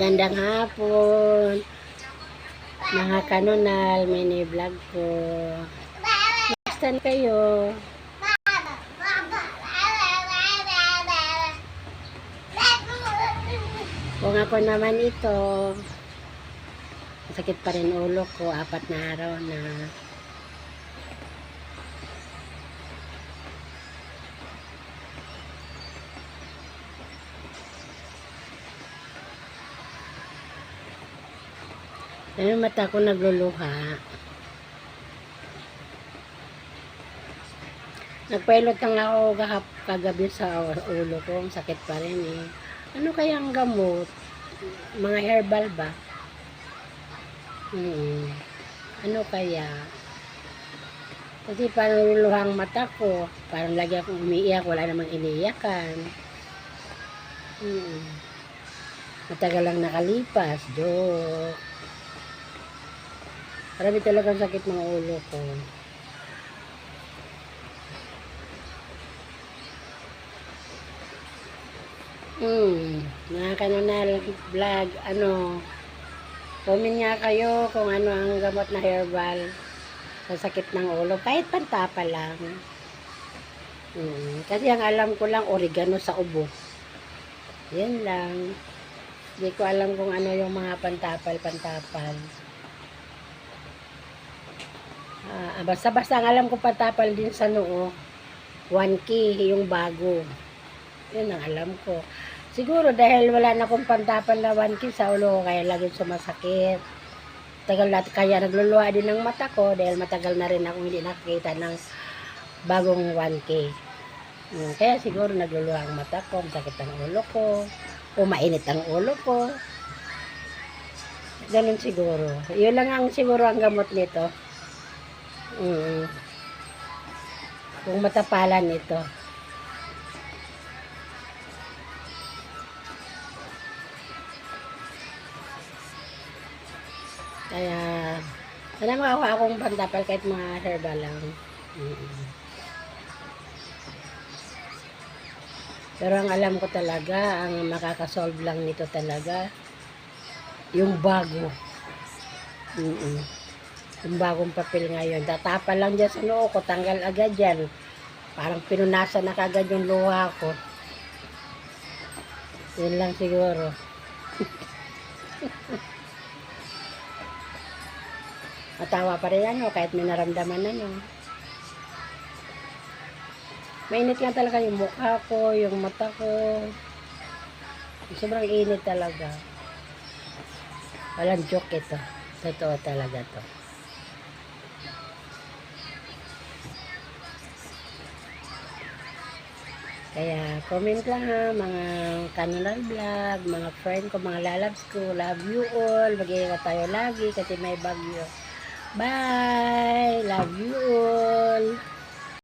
Magandang hapon, mga kanunal, mini vlog ko. Nasaan kayo? Kung ako naman ito, sakit pa rin ulo ko, 4 na araw na. Yung mata ko nagluluha. Nagpailot lang ako kagabi sa ulo ko. Sakit pa rin eh. Ano kaya ang gamot? Mga herbal ba? Ano kaya? Kasi parang luluhang mata ko. Parang lagi akong umiiyak. Wala namang iniiyakan. Matagal lang nakalipas. Joke. Marami talagang sakit ng ulo ko. Mga kanunal vlog, comment nga kayo kung ano ang gamot na herbal sa sakit ng ulo. Kahit pantapa lang. Kasi ang alam ko lang, oregano sa ubo. Yan lang. Hindi ko alam kung ano yung mga pantapal. Basta ang alam ko pantapal din sa noo. 1K yung bago. Yun ang alam ko. Siguro dahil wala na akong pantapal na 1K sa ulo ko, kaya lagi sumasakit. Tagal na, kaya nagluluha din ng mata ko dahil matagal na rin akong hindi nakakita ng bagong 1K. Kaya siguro nagluluha ang mata ko, masakit ang ulo ko, mainit ang ulo ko. Ganun siguro. Yun lang ang siguro ang gamot nito. Kung matapalan ito. Kaya sana makakuha akong pantapal kahit mga herbal lang. Pero ang alam ko talaga, ang makakasolve lang nito talaga yung bago. Yung bagong papel ngayon. Tatapal lang dyan sa noo ko, tanggal agad dyan. Parang pinunasan na kagad yung luha ko. Yun lang siguro. Matawa pa rin ano, kahit may naramdaman na nyo. Mainit nga talaga yung mukha ko, yung mata ko. Sobrang init talaga. Walang joke ito. Totoo talaga to. Kaya comment lang ha, mga kanunal vlog, mga friend ko, mga lalabs ko. Love you all. Mag-iingat tayo lagi kasi may bagyo. Bye! Love you all!